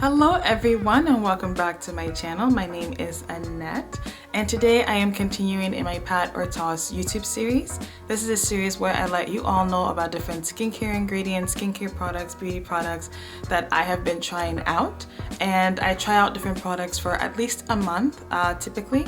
Hello everyone and welcome back to my channel. My name is Annette and today I am continuing in my Pat or Toss YouTube series. This is a series where I let you all know about different skincare ingredients, skincare products, beauty products that I have been trying out, and I try out different products for at least a month typically,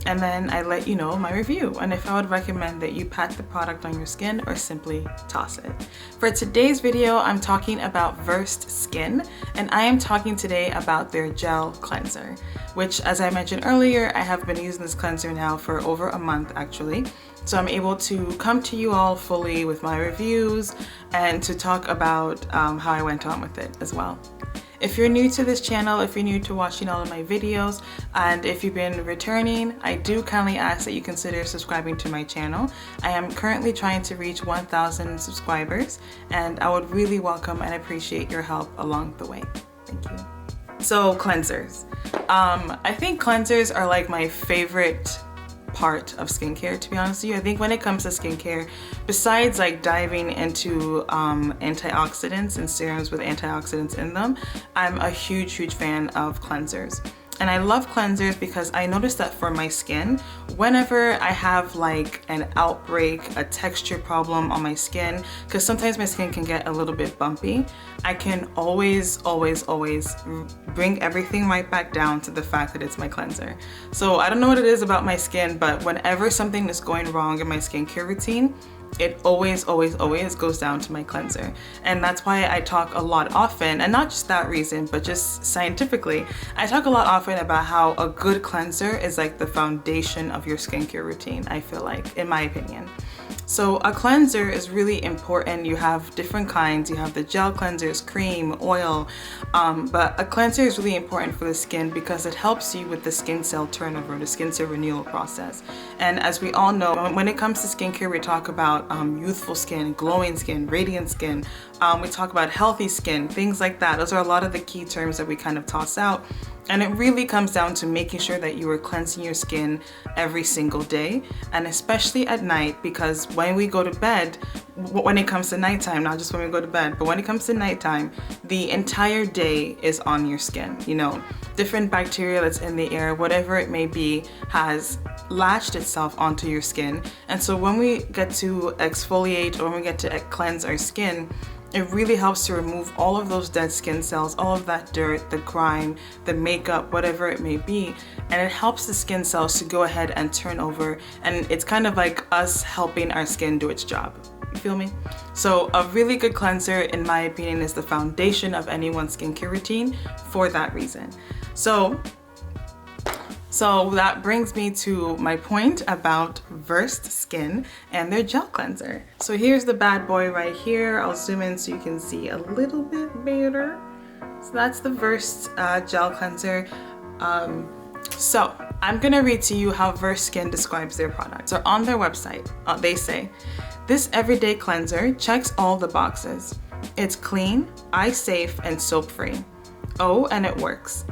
and then I let you know my review and if I would recommend that you pat the product on your skin or simply toss it. For today's video I'm talking about Versed Skin, and I am talking today about their gel cleanser, which, as I mentioned earlier, I have been using this cleanser now for over a month actually. So I'm able to come to you all fully with my reviews and to talk about how I went on with it as well. If you're new to this channel, if you're new to watching all of my videos, and if you've been returning, I do kindly ask that you consider subscribing to my channel. I am currently trying to reach 1,000 subscribers, and I would really welcome and appreciate your help along the way. Thank you. So cleansers. I think cleansers are like my favorite part of skincare, to be honest with you. I think when it comes to skincare, besides like diving into antioxidants and serums with antioxidants in them, I'm a huge fan of cleansers. And I love cleansers because I noticed that for my skin, whenever I have like an outbreak, a texture problem on my skin, because sometimes my skin can get a little bit bumpy, I can always bring everything right back down to the fact that it's my cleanser. So I don't know what it is about my skin, but whenever something is going wrong in my skincare routine, it always goes down to my cleanser. And that's why I talk a lot often, and not just that reason, but just scientifically, I talk a lot often about how a good cleanser is like the foundation of your skincare routine, I feel like, in my opinion. So a cleanser is really important. You have different kinds. You have the gel cleansers, cream, oil, but a cleanser is really important for the skin because it helps you with the skin cell turnover, the skin cell renewal process. And as we all know, when it comes to skincare, we talk about youthful skin, glowing skin, radiant skin. We talk about healthy skin, things like that. Those are a lot of the key terms that we kind of toss out. And it really comes down to making sure that you are cleansing your skin every single day, and especially at night, because when we go to bed, when it comes to nighttime, not just when we go to bed, but when it comes to nighttime, the entire day is on your skin. You know, different bacteria that's in the air, whatever it may be, has latched itself onto your skin. And so when we get to exfoliate or when we get to cleanse our skin, it really helps to remove all of those dead skin cells, all of that dirt, the grime, the makeup, whatever it may be, and it helps the skin cells to go ahead and turn over, and it's kind of like us helping our skin do its job. You feel me? So a really good cleanser, in my opinion, is the foundation of anyone's skincare routine for that reason. So that brings me to my point about Versed Skin and their gel cleanser. So here's the bad boy right here. I'll zoom in so you can see a little bit better. So that's the Versed gel cleanser. So I'm gonna read to you how Versed Skin describes their product. So on their website, they say, "This everyday cleanser checks all the boxes. It's clean, eye safe, and soap free. Oh, and it works.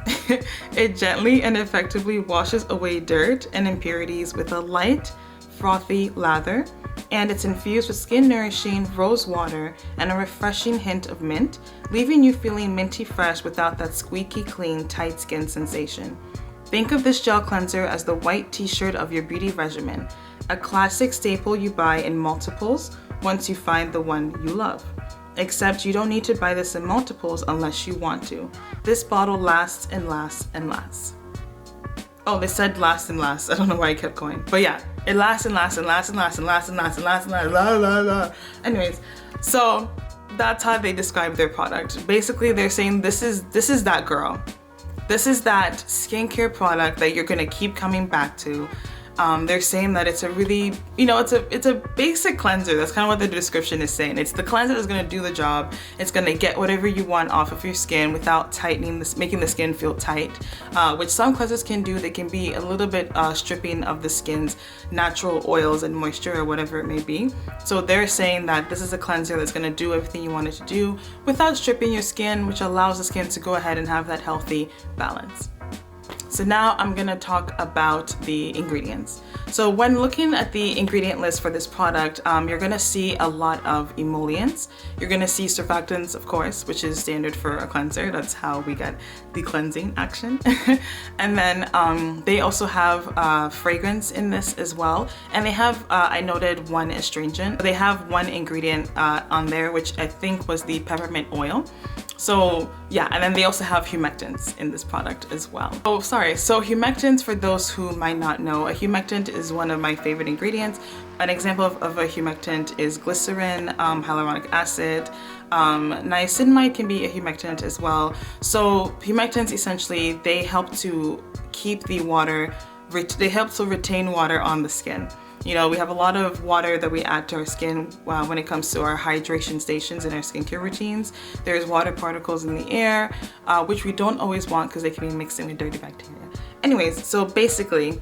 It gently and effectively washes away dirt and impurities with a light, frothy lather, and it's infused with skin-nourishing rose water and a refreshing hint of mint, leaving you feeling minty fresh without that squeaky clean, tight skin sensation. Think of this gel cleanser as the white t-shirt of your beauty regimen, a classic staple you buy in multiples once you find the one you love. Except you don't need to buy this in multiples unless you want to. This bottle lasts and lasts and lasts." Oh, they said lasts and lasts. I don't know why I kept going. But yeah, it lasts and lasts and lasts and lasts and lasts and lasts and lasts and lasts, la la la. Anyways, so that's how they describe their product. Basically, they're saying this is that girl. This is that skincare product that you're gonna keep coming back to. They're saying that it's a really, it's a basic cleanser. That's kind of what the description is saying. It's the cleanser that's going to do the job. It's going to get whatever you want off of your skin without tightening this, making the skin feel tight, which some cleansers can do. They can be a little bit stripping of the skin's natural oils and moisture or whatever it may be. So they're saying that this is a cleanser that's going to do everything you want it to do without stripping your skin, which allows the skin to go ahead and have that healthy balance. So now I'm gonna talk about the ingredients. So when looking at the ingredient list for this product, you're gonna see a lot of emollients. You're gonna see surfactants, of course, which is standard for a cleanser. That's how we get the cleansing action. And then they also have fragrance in this as well. And they have, I noted, one astringent. They have one ingredient on there, which I think was the peppermint oil. So yeah, and then they also have humectants in this product as well. Oh, sorry. So humectants, for those who might not know, a humectant is one of my favorite ingredients. An example of a humectant is glycerin, hyaluronic acid, niacinamide can be a humectant as well. So humectants, essentially, they help to keep the water, they help to retain water on the skin. You know, we have a lot of water that we add to our skin when it comes to our hydration stations in our skincare routines. There's water particles in the air, which we don't always want because they can be mixed in with dirty bacteria. Anyways, so basically,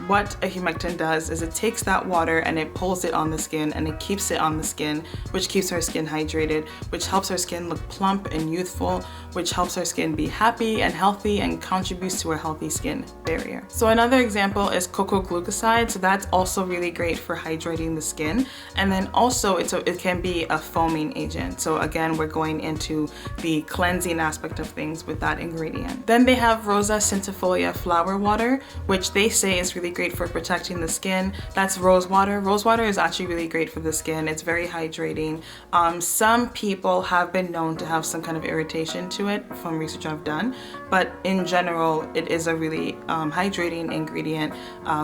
what a humectant does is it takes that water and it pulls it on the skin and it keeps it on the skin, which keeps our skin hydrated, which helps our skin look plump and youthful, which helps our skin be happy and healthy and contributes to a healthy skin barrier. So another example is cocoa glucoside. So that's also really great for hydrating the skin. And then also it can be a foaming agent. So again, we're going into the cleansing aspect of things with that ingredient. Then they have Rosa centifolia flower water, which they say is really great for protecting the skin. That's rose water. Rose water is actually really great for the skin. It's very hydrating. Some people have been known to have some kind of irritation to it from research I've done, but in general, it is a really hydrating ingredient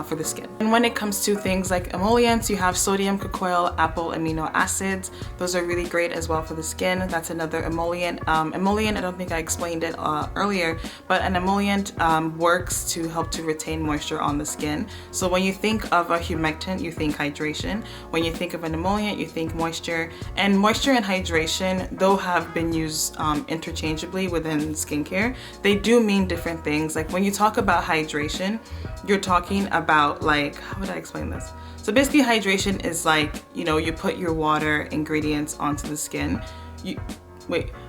for the skin. And when it comes to things like emollients, you have sodium cocoyl apple amino acids. Those are really great as well for the skin. That's another emollient. Emollient, I don't think I explained it earlier, but an emollient works to help to retain moisture on the skin. So when you think of a humectant, you think hydration. When you think of an emollient, you think moisture. And moisture and hydration, though have been used interchangeably within skincare, they do mean different things. Like when you talk about hydration, you're talking about, like, how would I explain this? So basically hydration is like, you know, you put your water ingredients onto the skin.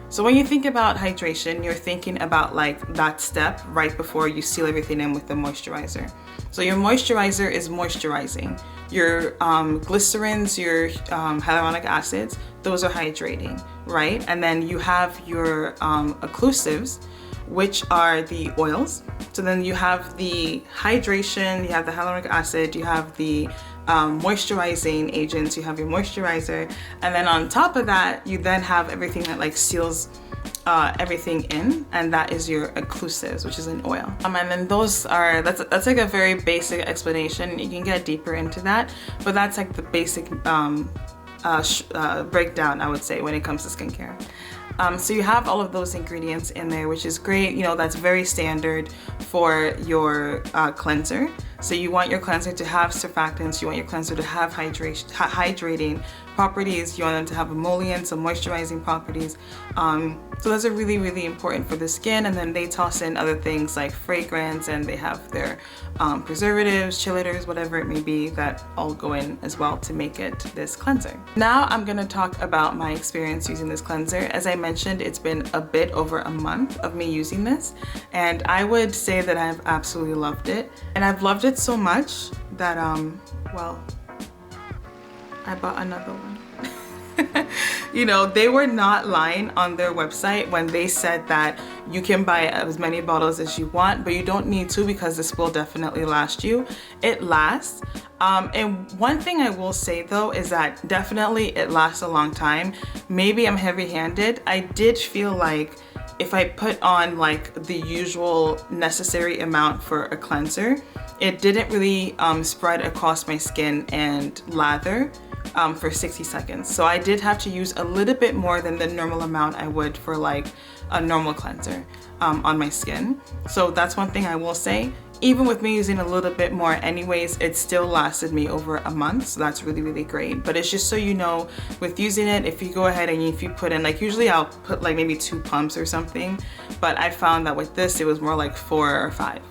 So when you think about hydration, you're thinking about like that step right before you seal everything in with the moisturizer. So your moisturizer is moisturizing. Your glycerins, your hyaluronic acids, those are hydrating, right? And then you have your occlusives, which are the oils. So then you have the hydration, you have the hyaluronic acid, you have the moisturizing agents, you have your moisturizer, and then on top of that, you then have everything that like seals everything in, and that is your occlusives, which is an oil. And then those are, that's like a very basic explanation. You can get deeper into that, but that's like the basic breakdown, I would say, when it comes to skincare. So you have all of those ingredients in there, which is great. You know, that's very standard for your cleanser. So you want your cleanser to have surfactants, you want your cleanser to have hydrating properties, you want them to have emollients, and moisturizing properties. So those are really, really important for the skin. And then they toss in other things like fragrance, and they have their preservatives, chelators, whatever it may be, that all go in as well to make it this cleanser. Now I'm gonna talk about my experience using this cleanser. As I mentioned, it's been a bit over a month of me using this, and I would say that I've absolutely loved it. And I've loved it so much that, well, I bought another one. You know, they were not lying on their website when they said that you can buy as many bottles as you want, but you don't need to because this will definitely last you. It lasts. And one thing I will say though is that definitely it lasts a long time. Maybe I'm heavy-handed. I did feel like if I put on like the usual necessary amount for a cleanser, it didn't really spread across my skin and lather for 60 seconds. So I did have to use a little bit more than the normal amount I would for like a normal cleanser on my skin. So that's one thing I will say. Even with me using a little bit more anyways, it still lasted me over a month. So that's really, really great. But it's just so you know, with using it, if you go ahead and if you put in, like usually I'll put like maybe 2 pumps or something, but I found that with this, it was more like 4 or 5.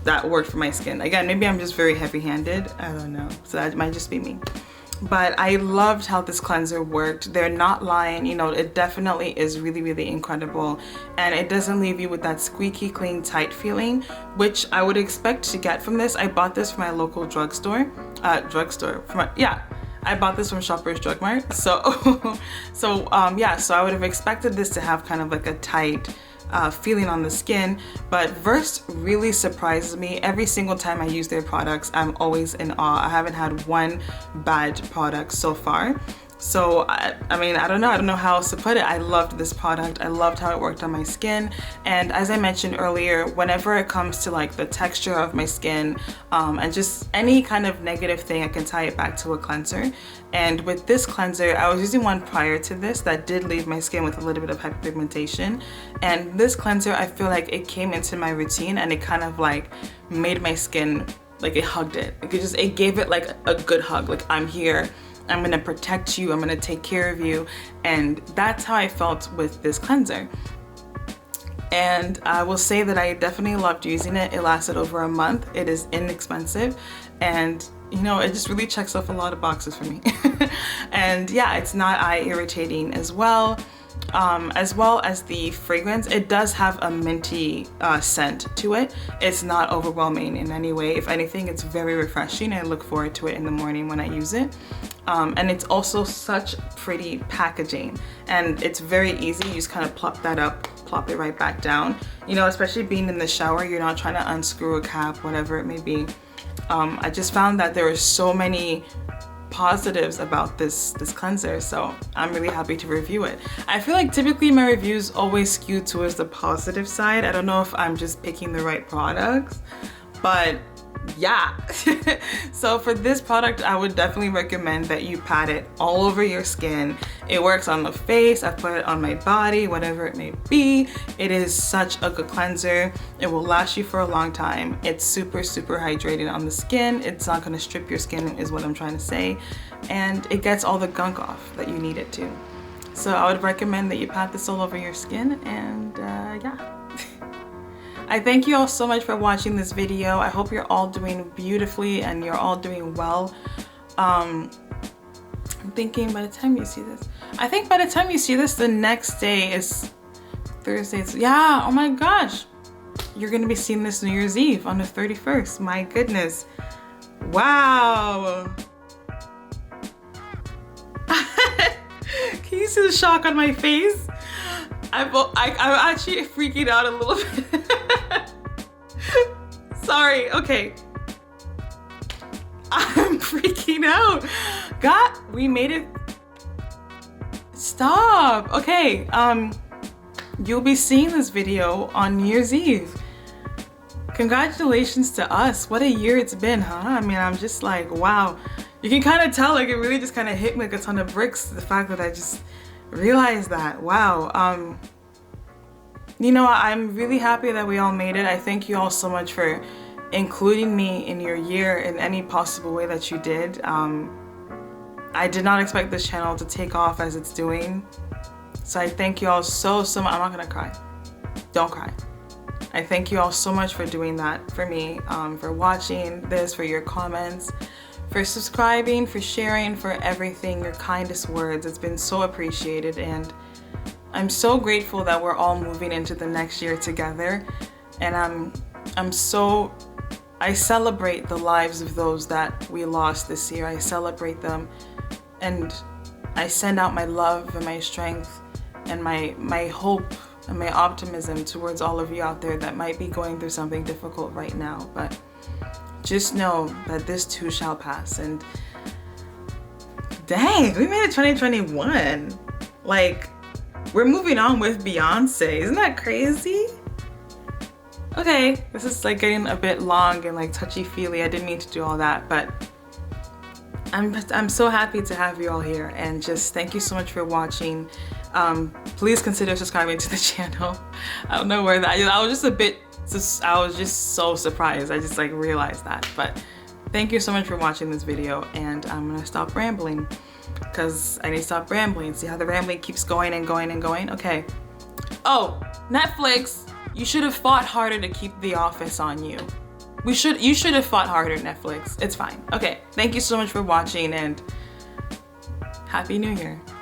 That worked for my skin. Again, maybe I'm just very heavy-handed. I don't know. So that might just be me. But I loved how this cleanser worked. They're not lying, you know, it definitely is really, really incredible. And it doesn't leave you with that squeaky clean, tight feeling, which I would expect to get from this. I bought this from my local drugstore. I bought this from Shoppers Drug Mart. So, so I would have expected this to have kind of like a tight feeling on the skin, but Versed really surprises me. Every single time I use their products, I'm always in awe. I haven't had one bad product so far. So I mean, I don't know how else to put it. I loved this product. I loved how it worked on my skin. And as I mentioned earlier, whenever it comes to like the texture of my skin and just any kind of negative thing, I can tie it back to a cleanser. And with this cleanser, I was using one prior to this that did leave my skin with a little bit of hyperpigmentation. And this cleanser, I feel like it came into my routine and it kind of like made my skin, like it hugged it. Like it gave it like a good hug. Like, I'm here. I'm gonna protect you, I'm gonna take care of you. And that's how I felt with this cleanser. And I will say that I definitely loved using it. It lasted over a month. It is inexpensive. And you know, it just really checks off a lot of boxes for me. And yeah, it's not eye irritating as well as the fragrance. It does have a minty scent to it. It's not overwhelming in any way. If anything, it's very refreshing. I look forward to it in the morning when I use it. And it's also such pretty packaging, and it's very easy. You just kind of plop that up, plop it right back down. You know, especially being in the shower, you're not trying to unscrew a cap, whatever it may be. I just found that there are so many positives about this cleanser, so I'm really happy to review it. I feel like typically my reviews always skew towards the positive side. I don't know if I'm just picking the right products, but yeah. So for this product, I would definitely recommend that you pat it all over your skin. It works on the face, I've put it on my body, whatever it may be. It is such a good cleanser. It will last you for a long time. It's super, super hydrated on the skin. It's not gonna strip your skin, is what I'm trying to say. And it gets all the gunk off that you need it to. So I would recommend that you pat this all over your skin, and yeah. I thank you all so much for watching this video. I hope you're all doing beautifully and you're all doing well. I'm thinking by the time you see this, I think by the time you see this, the next day is Thursday. Yeah, oh my gosh. You're gonna be seeing this New Year's Eve on the 31st. My goodness. Wow. Can you see the shock on my face? I'm actually freaking out a little bit. Sorry, okay. I'm freaking out. God, we made it. Stop. Okay, you'll be seeing this video on New Year's Eve. Congratulations to us. What a year it's been, huh? I mean, I'm just like, wow. You can kind of tell, like, it really just kind of hit me like a ton of bricks, the fact that I just realized that. Wow. You know, I'm really happy that we all made it. I thank you all so much for including me in your year in any possible way that you did. I did not expect this channel to take off as it's doing. So I thank you all so much. I'm not gonna cry. Don't cry. I thank you all so much for doing that for me, for watching this, for your comments, for subscribing, for sharing, for everything, your kindest words. It's been so appreciated, and I'm so grateful that we're all moving into the next year together. And I celebrate the lives of those that we lost this year. I celebrate them, and I send out my love and my strength and my hope and my optimism towards all of you out there that might be going through something difficult right now. But just know that this too shall pass. And dang, we made it 2021. Like, we're moving on with Beyonce. Isn't that crazy? Okay, this is like getting a bit long and like touchy-feely. I didn't mean to do all that, but I'm so happy to have you all here, and just thank you so much for watching. Please consider subscribing to the channel. I don't know where that, I was just so surprised. I just like realized that, but thank you so much for watching this video, and I'm gonna stop rambling because I need to stop rambling. See how the rambling keeps going and going and going? Okay. Oh, Netflix, you should have fought harder to keep The Office on you. You should have fought harder, Netflix. It's fine. Okay, thank you so much for watching, and Happy New Year!